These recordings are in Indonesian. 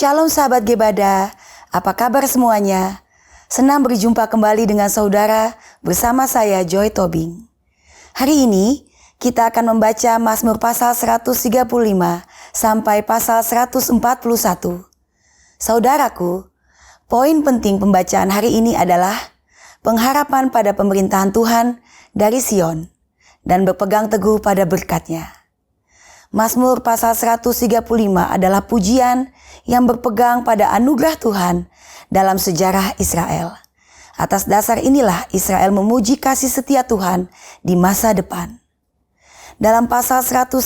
Shalom sahabat Gebada, apa kabar semuanya? Senang berjumpa kembali dengan saudara bersama saya Joy Tobing. Hari ini kita akan membaca Mazmur pasal 135 sampai pasal 141. Saudaraku, poin penting pembacaan hari ini adalah pengharapan pada pemerintahan Tuhan dari Sion dan berpegang teguh pada berkat-Nya. Mazmur pasal 135 adalah pujian yang berpegang pada anugerah Tuhan dalam sejarah Israel. Atas dasar inilah Israel memuji kasih setia Tuhan di masa depan. Dalam pasal 136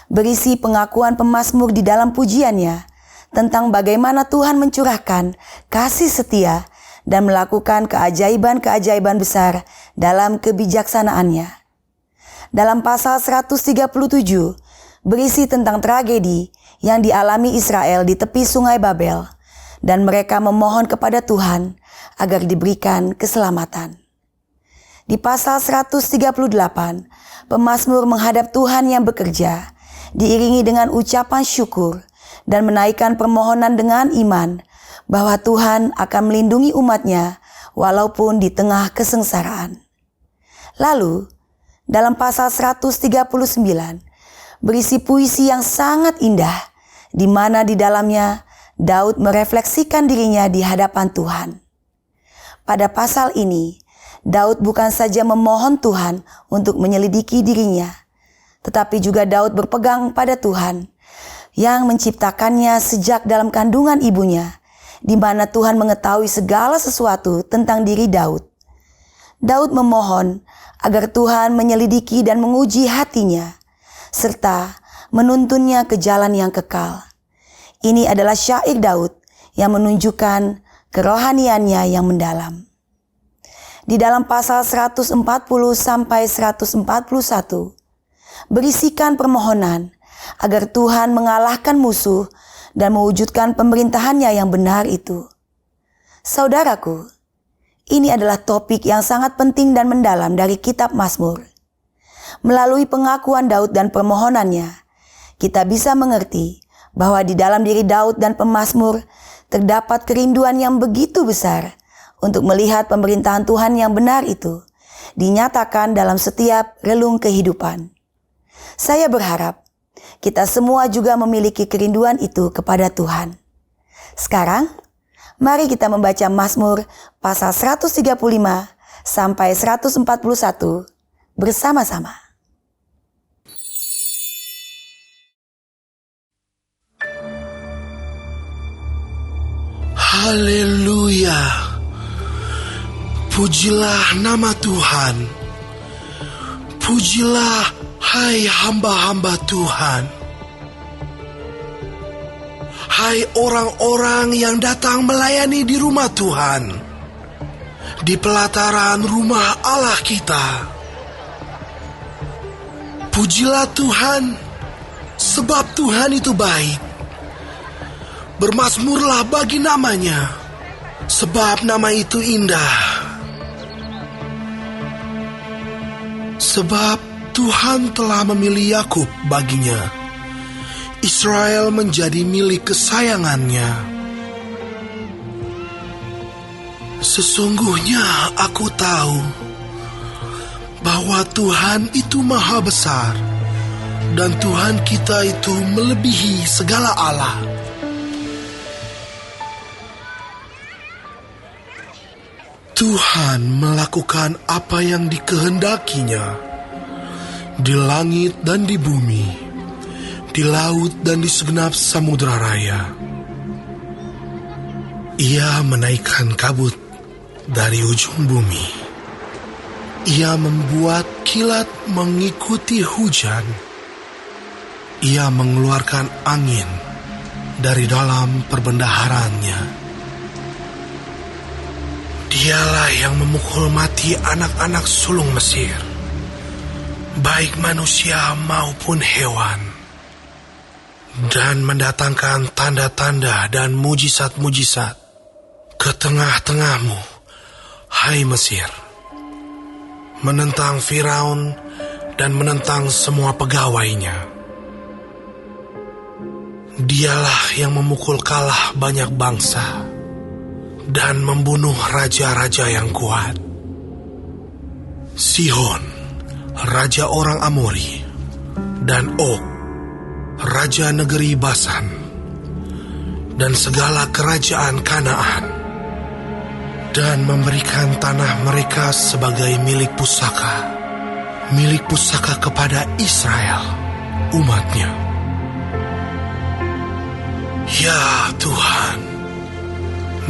berisi pengakuan pemazmur di dalam pujiannya tentang bagaimana Tuhan mencurahkan kasih setia dan melakukan keajaiban-keajaiban besar dalam kebijaksanaannya. Dalam pasal 137 berisi tentang tragedi yang dialami Israel di tepi sungai Babel dan mereka memohon kepada Tuhan agar diberikan keselamatan. Di pasal 138 pemazmur menghadap Tuhan yang bekerja diiringi dengan ucapan syukur dan menaikkan permohonan dengan iman bahwa Tuhan akan melindungi umat-Nya walaupun di tengah kesengsaraan. Lalu dalam pasal 139 berisi puisi yang sangat indah di mana di dalamnya Daud merefleksikan dirinya di hadapan Tuhan. Pada pasal ini Daud bukan saja memohon Tuhan untuk menyelidiki dirinya, tetapi juga Daud berpegang pada Tuhan yang menciptakannya sejak dalam kandungan ibunya, di mana Tuhan mengetahui segala sesuatu tentang diri Daud. Daud memohon agar Tuhan menyelidiki dan menguji hatinya, serta menuntunnya ke jalan yang kekal. Ini adalah syair Daud yang menunjukkan kerohaniannya yang mendalam. Di dalam pasal 140 sampai 141 berisikan permohonan agar Tuhan mengalahkan musuh dan mewujudkan pemerintahannya yang benar itu. Saudaraku, ini adalah topik yang sangat penting dan mendalam dari kitab Mazmur. Melalui pengakuan Daud dan permohonannya, kita bisa mengerti bahwa di dalam diri Daud dan pemazmur terdapat kerinduan yang begitu besar untuk melihat pemerintahan Tuhan yang benar itu dinyatakan dalam setiap relung kehidupan. Saya berharap kita semua juga memiliki kerinduan itu kepada Tuhan. Sekarang, mari kita membaca Mazmur pasal 135 sampai 141 bersama-sama. Haleluya. Pujilah nama Tuhan. Pujilah hai hamba-hamba Tuhan. Hai orang-orang yang datang melayani di rumah Tuhan, di pelataran rumah Allah kita. Pujilah Tuhan, sebab Tuhan itu baik. Bermazmurlah bagi namanya, sebab nama itu indah. Sebab Tuhan telah memilih Yakub baginya, Israel menjadi milik kesayangannya. Sesungguhnya aku tahu bahwa Tuhan itu maha besar, dan Tuhan kita itu melebihi segala Allah. Tuhan melakukan apa yang dikehendakinya di langit dan di bumi, di laut dan di segenap samudera raya. Ia menaikkan kabut dari ujung bumi. Ia membuat kilat mengikuti hujan. Ia mengeluarkan angin dari dalam perbendaharanya. Dialah yang memukul mati anak-anak sulung Mesir, baik manusia maupun hewan, dan mendatangkan tanda-tanda dan mujizat-mujizat ke tengah-tengahmu, hai Mesir, menentang Firaun dan menentang semua pegawainya. Dialah yang memukul kalah banyak bangsa dan membunuh raja-raja yang kuat. Sihon, raja orang Amori, dan Og, raja negeri Basan, dan segala kerajaan Kanaan, dan memberikan tanah mereka sebagai milik pusaka kepada Israel, umatnya. Ya Tuhan,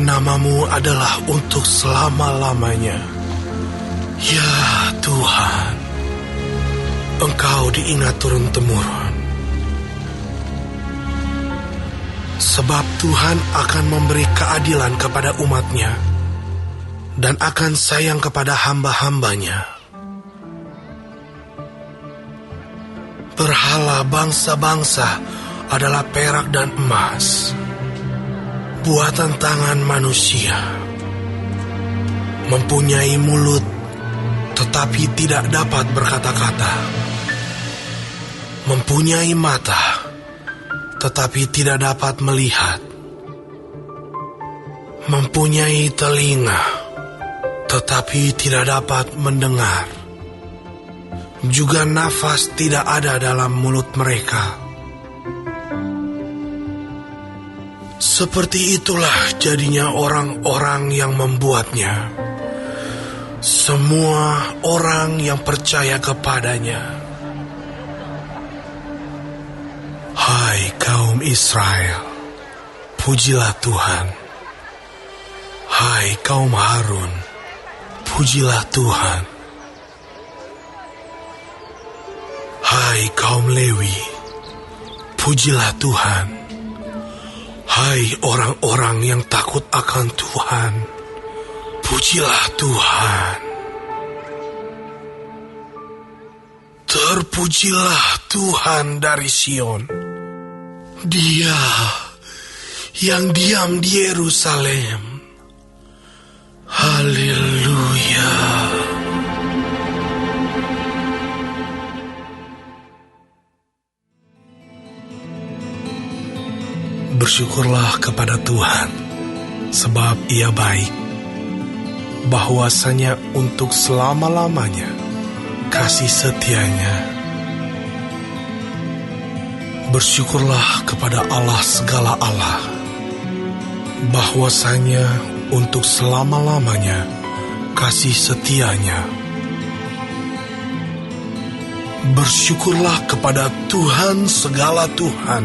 namamu adalah untuk selama-lamanya. Ya Tuhan, Engkau diingat turun-temurun. Sebab Tuhan akan memberi keadilan kepada umatnya dan akan sayang kepada hamba-hambanya. Berhala bangsa-bangsa adalah perak dan emas, buatan tangan manusia. Mempunyai mulut, tetapi tidak dapat berkata-kata. Mempunyai mata, tetapi tidak dapat melihat. Mempunyai telinga, tetapi tidak dapat mendengar. Juga nafas tidak ada dalam mulut mereka. Seperti itulah jadinya orang-orang yang membuatnya, semua orang yang percaya kepadanya. Hai kaum Israel, pujilah Tuhan. Hai kaum Harun, pujilah Tuhan. Hai kaum Lewi, pujilah Tuhan. Hai orang-orang yang takut akan Tuhan, pujilah Tuhan. Terpujilah Tuhan dari Sion, Dia yang diam di Yerusalem. Haleluya. Bersyukurlah kepada Tuhan, sebab Ia baik, bahwasanya untuk selama-lamanya kasih setianya. Bersyukurlah kepada Allah segala Allah, bahwasanya untuk selama-lamanya kasih setianya. Bersyukurlah kepada Tuhan segala Tuhan,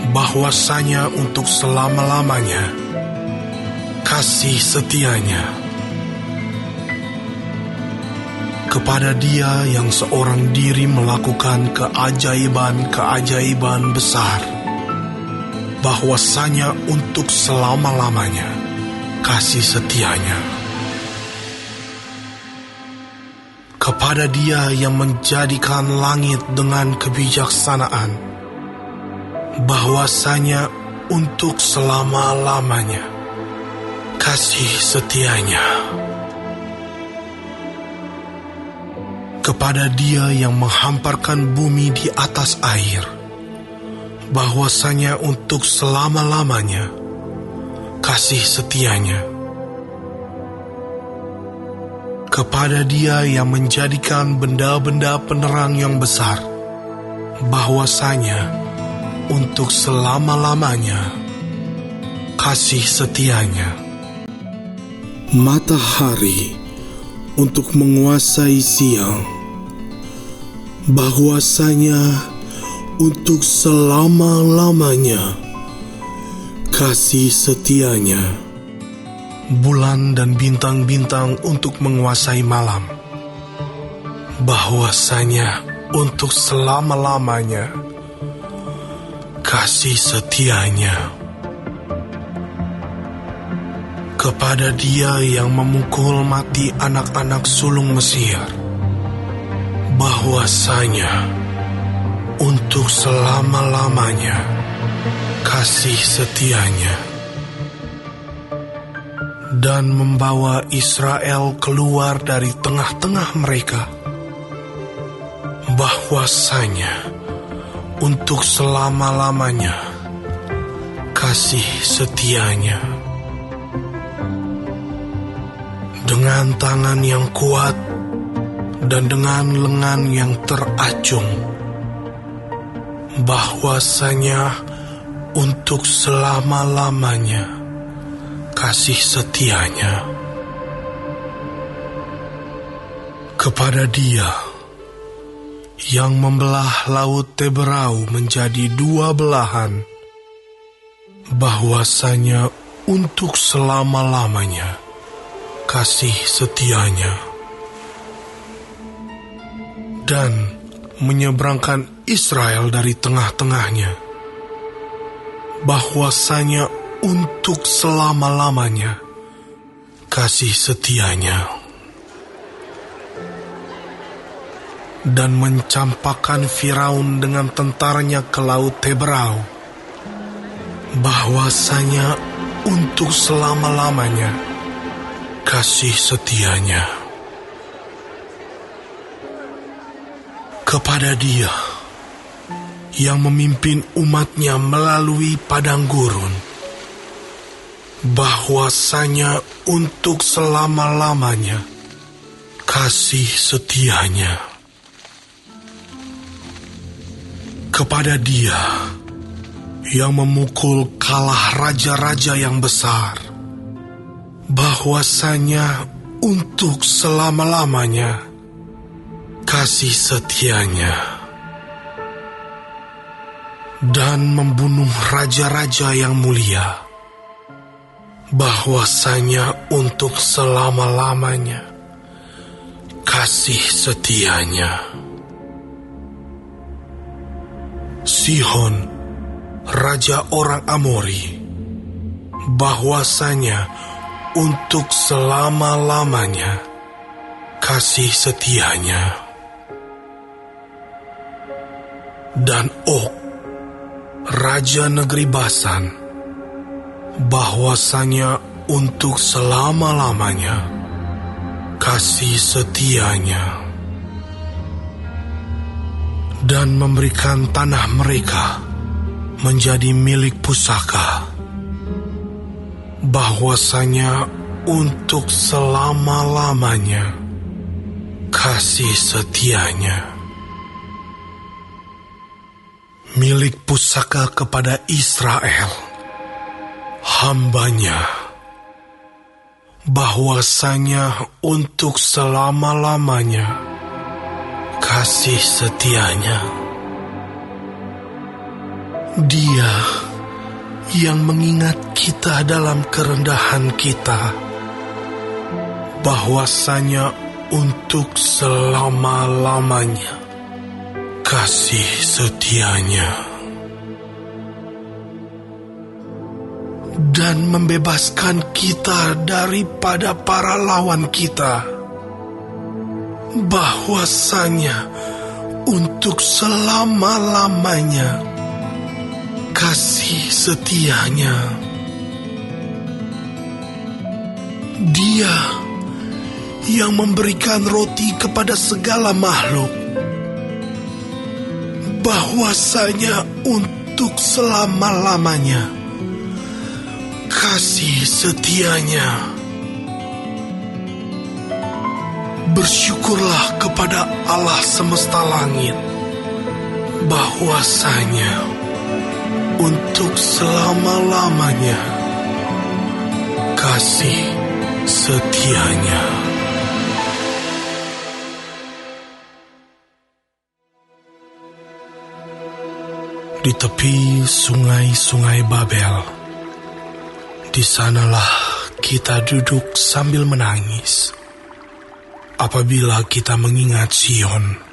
bahwasanya untuk selama-lamanya kasih setianya. Kepada Dia yang seorang diri melakukan keajaiban-keajaiban besar, bahwasanya untuk selama-lamanya kasih setianya. Kepada Dia yang menjadikan langit dengan kebijaksanaan, bahwasanya untuk selama-lamanya kasih setianya. Kepada Dia yang menghamparkan bumi di atas air, bahwasanya untuk selama-lamanya kasih setianya. Kepada Dia yang menjadikan benda-benda penerang yang besar, bahwasanya untuk selama-lamanya kasih setianya. Matahari untuk menguasai siang, bahwasanya untuk selama-lamanya kasih setianya. Bulan dan bintang-bintang untuk menguasai malam, bahwasanya untuk selama-lamanya kasih setianya. Kepada Dia yang memukul mati anak-anak sulung Mesir, bahwasanya untuk selama-lamanya kasih setianya. Dan membawa Israel keluar dari tengah-tengah mereka, bahwasanya untuk selama-lamanya kasih setianya. Dengan tangan yang kuat dan dengan lengan yang teracung, bahwasanya untuk selama-lamanya kasih setianya. Kepada Dia yang membelah laut Teberau menjadi dua belahan, bahwasanya untuk selama-lamanya kasih setianya, dan menyeberangkan Israel dari tengah-tengahnya, bahwasanya untuk selama-lamanya kasih setianya, dan mencampakkan Firaun dengan tentaranya ke laut Teberau, bahwasanya untuk selama-lamanya kasih setianya. Kepada Dia yang memimpin umatnya melalui padang gurun, bahwasanya untuk selama-lamanya kasih setianya. Kepada Dia yang memukul kalah raja-raja yang besar, bahwasanya untuk selama-lamanya kasih setianya, dan membunuh raja-raja yang mulia, bahwasanya untuk selama-lamanya kasih setianya. Sihon, raja orang Amori, bahwasanya untuk selama-lamanya kasih setianya. Dan Og, raja negeri Basan, bahwasanya untuk selama-lamanya kasih setianya, dan memberikan tanah mereka menjadi milik pusaka, bahwasanya untuk selama-lamanya kasih setianya. Milik pusaka kepada Israel, hambanya, bahwasanya untuk selama-lamanya kasih setianya. Dia yang mengingat kita dalam kerendahan kita, bahwasanya untuk selama-lamanya kasih setianya, dan membebaskan kita daripada para lawan kita, bahwasanya untuk selama-lamanya kasih setianya. Dia yang memberikan roti kepada segala makhluk, bahwasanya untuk selama-lamanya kasih setianya. Bersyukurlah kepada Allah semesta langit, bahwasanya untuk selama-lamanya kasih setianya. Di tepi sungai-sungai Babel, di sanalah kita duduk sambil menangis apabila kita mengingat Sion.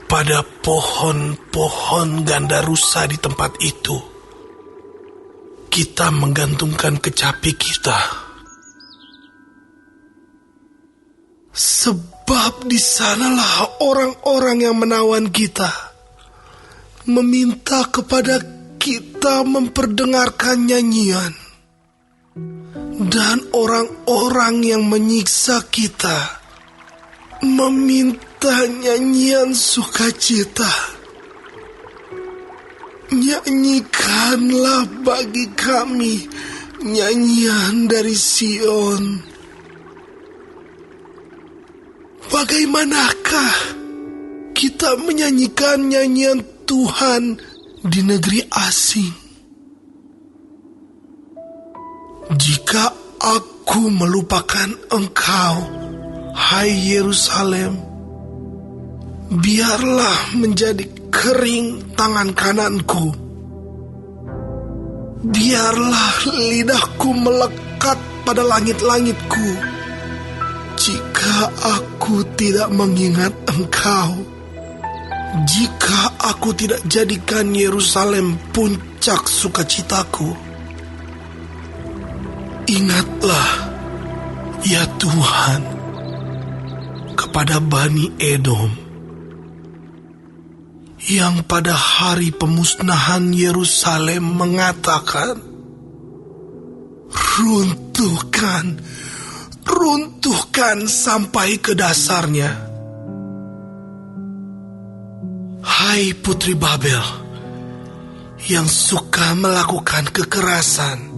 Pada pohon-pohon ganda rusa di tempat itu, kita menggantungkan kecapi kita. Sebab di sanalah orang-orang yang menawan kita meminta kepada kita memperdengarkan nyanyian, dan orang-orang yang menyiksa kita meminta kita nyanyian sukacita. Nyanyikanlah bagi kami nyanyian dari Sion. Bagaimanakah kita menyanyikan nyanyian Tuhan di negeri asing? Jika aku melupakan Engkau, hai Yerusalem, biarlah menjadi kering tangan kananku. Biarlah lidahku melekat pada langit-langitku, jika aku tidak mengingat Engkau. Jika aku tidak jadikan Yerusalem puncak sukacitaku. Ingatlah, ya Tuhan, kepada Bani Edom, yang pada hari pemusnahan Yerusalem mengatakan, runtuhkan sampai ke dasarnya. Hai putri Babel, yang suka melakukan kekerasan,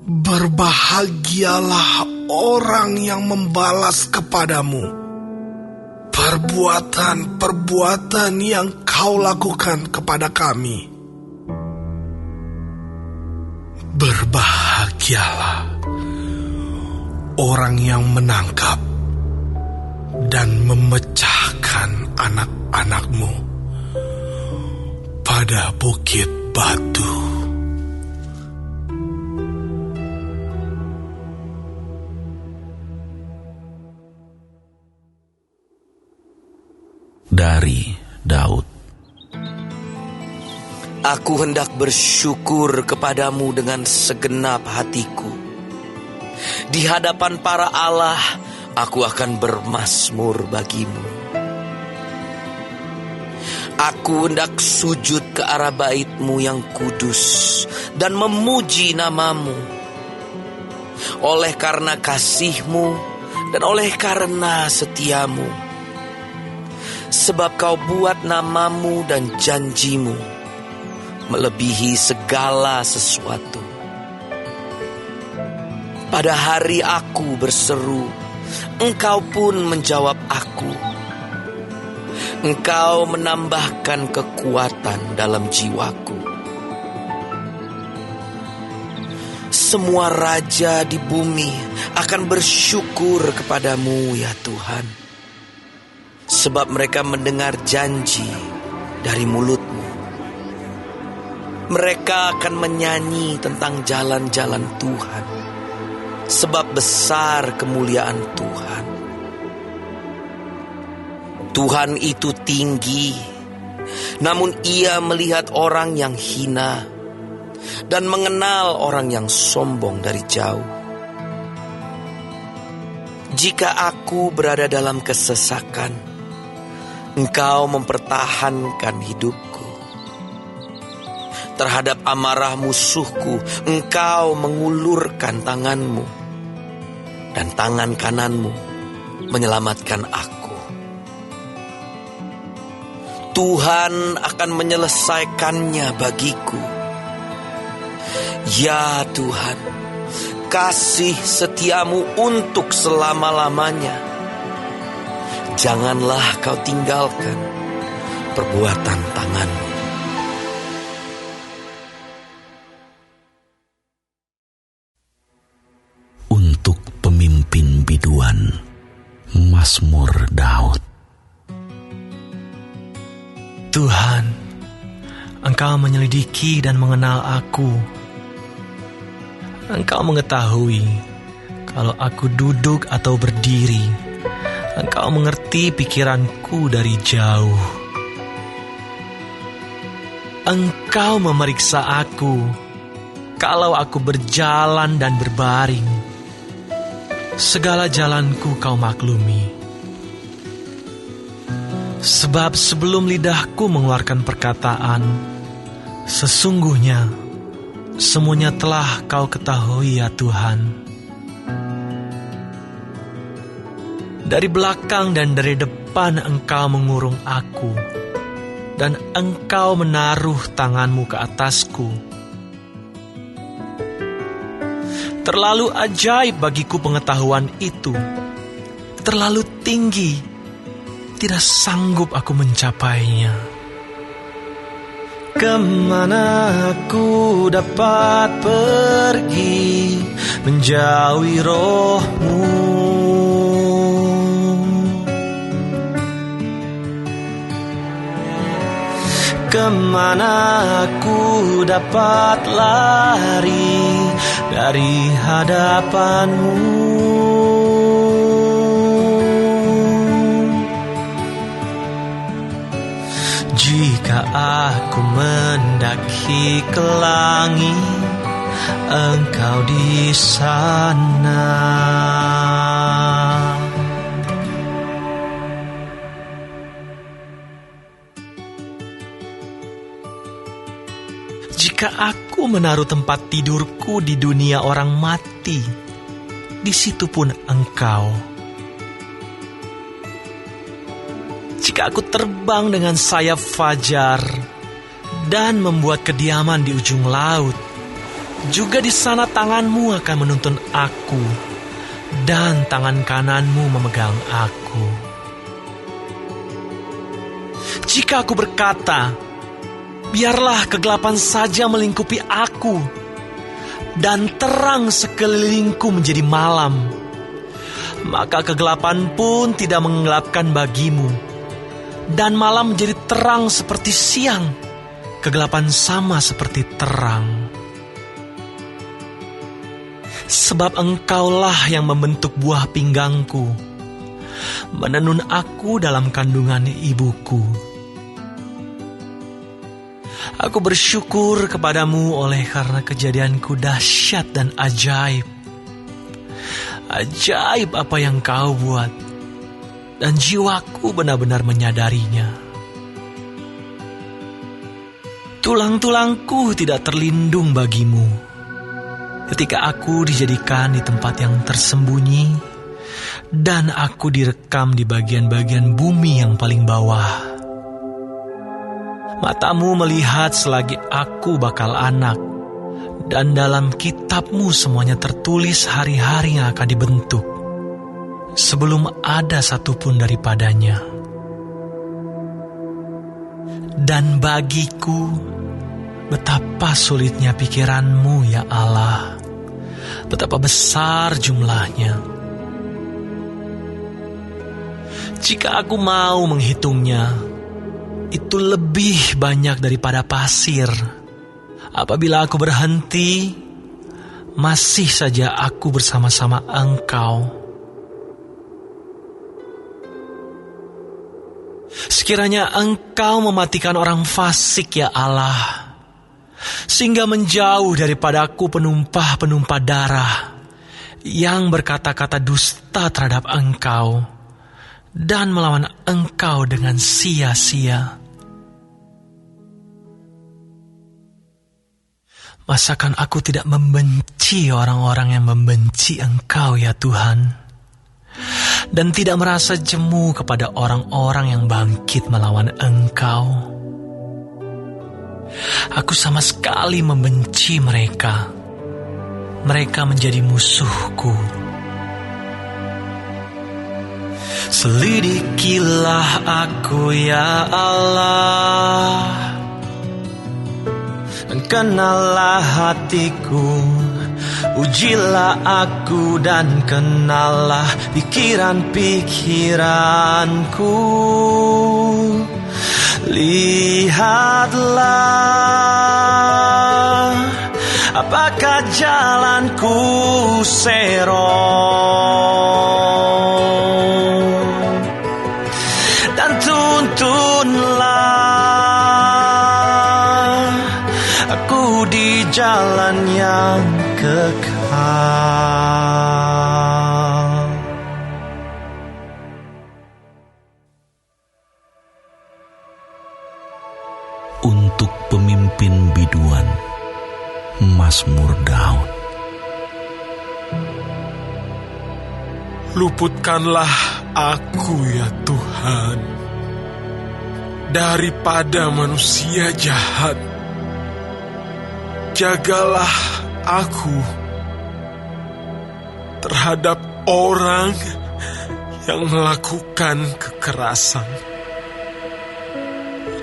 berbahagialah orang yang membalas kepadamu perbuatan-perbuatan yang kau lakukan kepada kami. Berbahagialah orang yang menangkap dan memecahkan anak-anakmu pada bukit batu. Dari Daud. Aku hendak bersyukur kepadamu dengan segenap hatiku. Di hadapan para Allah, aku akan bermazmur bagimu. Aku hendak sujud ke arah bait-Mu yang kudus dan memuji nama-Mu. Oleh karena kasih-Mu dan oleh karena setia-Mu. Sebab Kau buat nama-Mu dan janji-Mu melebihi segala sesuatu. Pada hari aku berseru, Engkau pun menjawab aku. Engkau menambahkan kekuatan dalam jiwaku. Semua raja di bumi akan bersyukur kepadamu, ya Tuhan. Sebab mereka mendengar janji dari mulut-Mu. Mereka akan menyanyi tentang jalan-jalan Tuhan, sebab besar kemuliaan Tuhan. Tuhan itu tinggi, namun Ia melihat orang yang hina dan mengenal orang yang sombong dari jauh. Jika aku berada dalam kesesakan, Engkau mempertahankan hidupku. Terhadap amarah musuhku, Engkau mengulurkan tangan-Mu, dan tangan kanan-Mu menyelamatkan aku. Tuhan akan menyelesaikannya bagiku. Ya Tuhan, kasih setia-Mu untuk selama-lamanya. Janganlah Kau tinggalkan perbuatan tangan-Mu. Untuk pemimpin biduan, Mazmur Daud. Tuhan, Engkau menyelidiki dan mengenal aku. Engkau mengetahui kalau aku duduk atau berdiri. Engkau mengerti pikiranku dari jauh. Engkau memeriksa aku kalau aku berjalan dan berbaring. Segala jalanku Kau maklumi. Sebab sebelum lidahku mengeluarkan perkataan, sesungguhnya semuanya telah Kau ketahui, ya Tuhan. Dari belakang dan dari depan Engkau mengurung aku, dan Engkau menaruh tanganmu ke atasku. Terlalu ajaib bagiku pengetahuan itu, terlalu tinggi, tidak sanggup aku mencapainya. Kemana aku dapat pergi menjauhi roh-Mu? Kemana aku dapat lari dari hadapan-Mu? Jika aku mendaki ke langit, Engkau di sana. Jika aku menaruh tempat tidurku di dunia orang mati, di situ pun Engkau. Jika aku terbang dengan sayap fajar dan membuat kediaman di ujung laut, juga di sana tangan-Mu akan menuntun aku, dan tangan kanan-Mu memegang aku. Jika aku berkata, biarlah kegelapan saja melingkupi aku, dan terang sekelilingku menjadi malam, maka kegelapan pun tidak menggelapkan bagimu, dan malam menjadi terang seperti siang, kegelapan sama seperti terang. Sebab Engkaulah yang membentuk buah pinggangku, menenun aku dalam kandungan ibuku. Aku bersyukur kepadamu oleh karena kejadianku dahsyat dan ajaib. Ajaib apa yang Kau buat, dan jiwaku benar-benar menyadarinya. Tulang-tulangku tidak terlindung bagimu ketika aku dijadikan di tempat yang tersembunyi, dan aku direkam di bagian-bagian bumi yang paling bawah. Matamu melihat selagi aku bakal anak, dan dalam kitab-Mu semuanya tertulis hari-hari yang akan dibentuk, sebelum ada satupun daripadanya. Dan bagiku, betapa sulitnya pikiran-Mu ya Allah, betapa besar jumlahnya. Jika aku mau menghitungnya, itu lebih banyak daripada pasir. Apabila aku berhenti, masih saja aku bersama-sama Engkau. Sekiranya Engkau mematikan orang fasik ya Allah, sehingga menjauh daripadaku penumpah-penumpah darah yang berkata-kata dusta terhadap Engkau dan melawan Engkau dengan sia-sia. Masakan aku tidak membenci orang-orang yang membenci Engkau ya Tuhan, dan tidak merasa jemu kepada orang-orang yang bangkit melawan Engkau. Aku sama sekali membenci mereka. Mereka menjadi musuhku. Selidikilah aku ya Allah, dan kenallah hatiku. Ujilah aku dan kenallah pikiran-pikiranku. Lihatlah apakah jalanku serong, dan tuntunlah aku di jalan yang kekal. Untuk pemimpin biduan, Mazmur Daud. Luputkanlah aku ya Tuhan daripada manusia jahat. Jagalah aku terhadap orang yang melakukan kekerasan,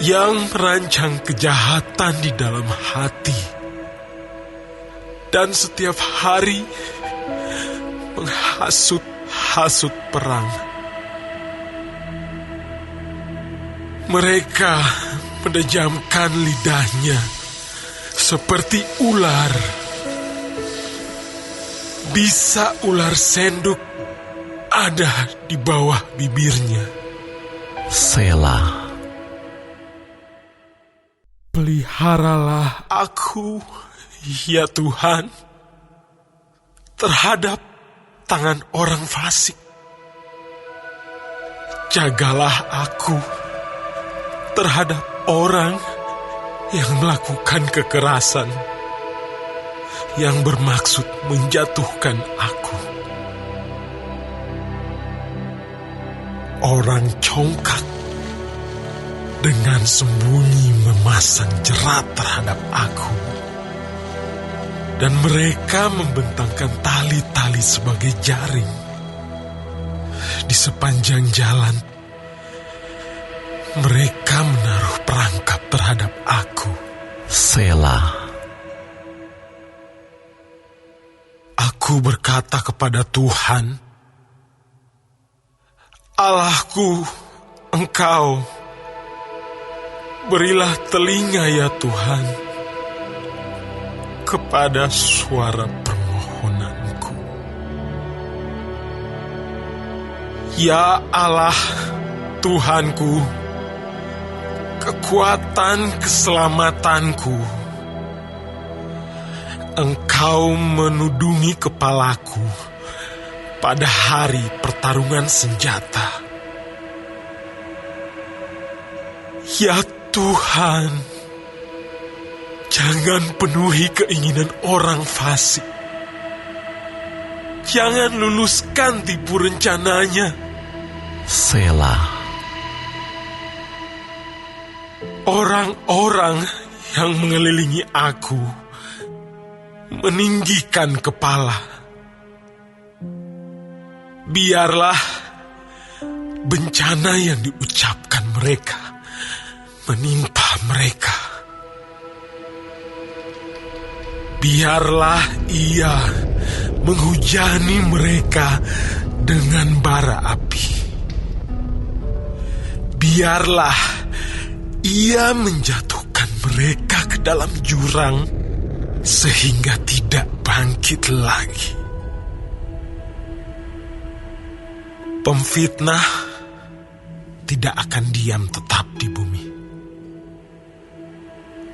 yang merancang kejahatan di dalam hati, dan setiap hari menghasut perang. Mereka menejamkan lidahnya seperti ular. Bisa ular senduk ada di bawah bibirnya. Selah. Peliharalah aku, ya Tuhan, terhadap tangan orang fasik. Jagalah aku terhadap orang yang melakukan kekerasan, yang bermaksud menjatuhkan aku. Orang congkak dengan sembunyi memasang jerat terhadap aku, dan mereka membentangkan tali-tali sebagai jaring di sepanjang jalan. Mereka menaruh perangkap terhadap aku. Selah. Aku berkata kepada Tuhan, Allahku, Engkau, berilah telinga ya Tuhan kepada suara permohonanku. Ya Allah, Tuhanku, kekuatan keselamatanku, Engkau menudungi kepalaku pada hari pertarungan senjata. Ya Tuhan, jangan penuhi keinginan orang fasik. Jangan luluskan tipu rencananya. Selah. Orang-orang yang mengelilingi aku meninggikan kepala. Biarlah bencana yang diucapkan mereka menimpa mereka. Biarlah ia menghujani mereka dengan bara api. Biarlah ia menjatuhkan mereka ke dalam jurang sehingga tidak bangkit lagi. Pemfitnah tidak akan diam tetap di bumi.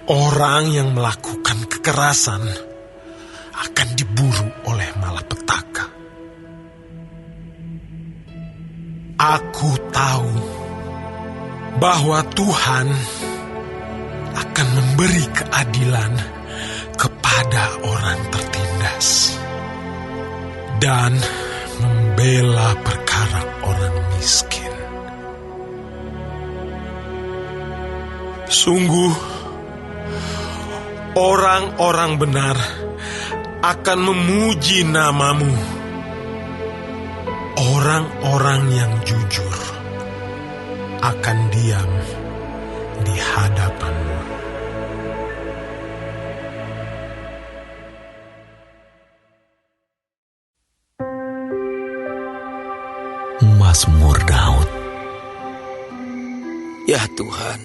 Orang yang melakukan kekerasan akan diburu oleh malapetaka. Aku tahu bahwa Tuhan akan memberi keadilan kepada orang tertindas dan membela perkara orang miskin. Sungguh, orang-orang benar akan memuji namamu. Orang-orang yang jujur akan diam di hadapanmu. Mazmur Daud. Ya Tuhan,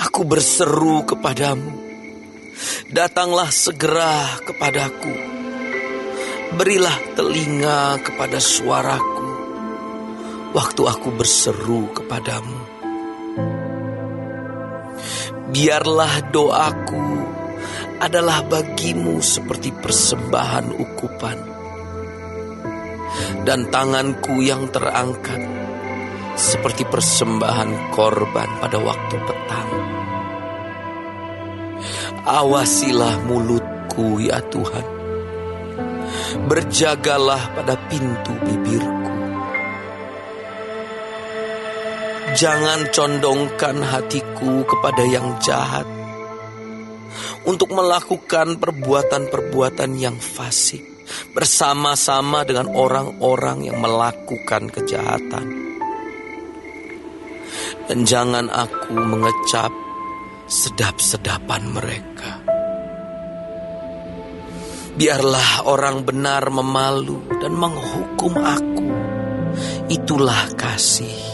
aku berseru kepadamu, datanglah segera kepadaku. Berilah telinga kepada suaraku waktu aku berseru kepadamu. Biarlah doaku adalah bagimu seperti persembahan ukupan, dan tanganku yang terangkat seperti persembahan korban pada waktu petang. Awasilah mulutku ya Tuhan, berjagalah pada pintu bibirku, Jangan condongkan hatiku kepada yang jahat untuk melakukan perbuatan-perbuatan yang fasik bersama-sama dengan orang-orang yang melakukan kejahatan. Dan jangan aku mengecap sedap-sedapan mereka. Biarlah orang benar memalu dan menghukum aku. Itulah kasih.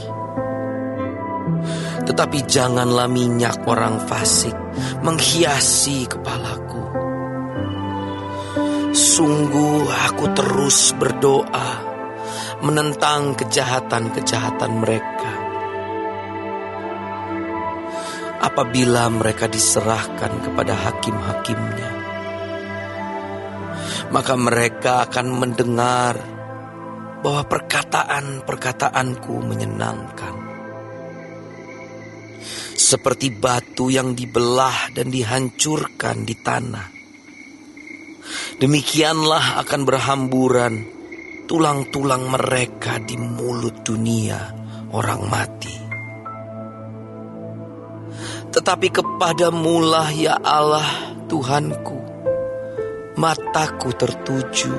Tetapi janganlah minyak orang fasik menghiasi kepalaku. Sungguh aku terus berdoa menentang kejahatan-kejahatan mereka. Apabila mereka diserahkan kepada hakim-hakimnya, maka mereka akan mendengar bahwa perkataan-perkataanku menyenangkan. Seperti batu yang dibelah dan dihancurkan di tanah, demikianlah akan berhamburan tulang-tulang mereka di mulut dunia orang mati. Tetapi kepadamu-lah ya Allah Tuhanku, mataku tertuju.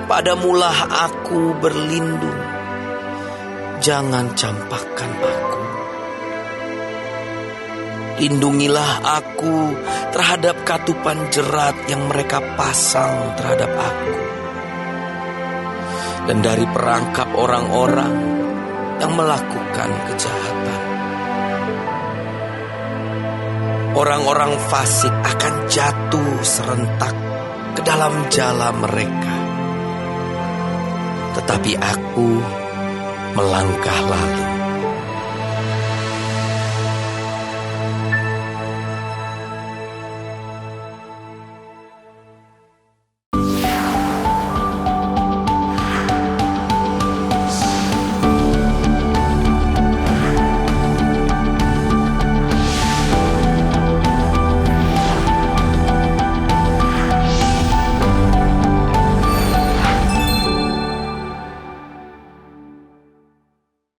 Padamulah aku berlindung, jangan campakkan aku. Lindungilah aku terhadap katupan jerat yang mereka pasang terhadap aku, dan dari perangkap orang-orang yang melakukan kejahatan. Orang-orang fasik akan jatuh serentak ke dalam jala mereka, tetapi aku melangkah lalu.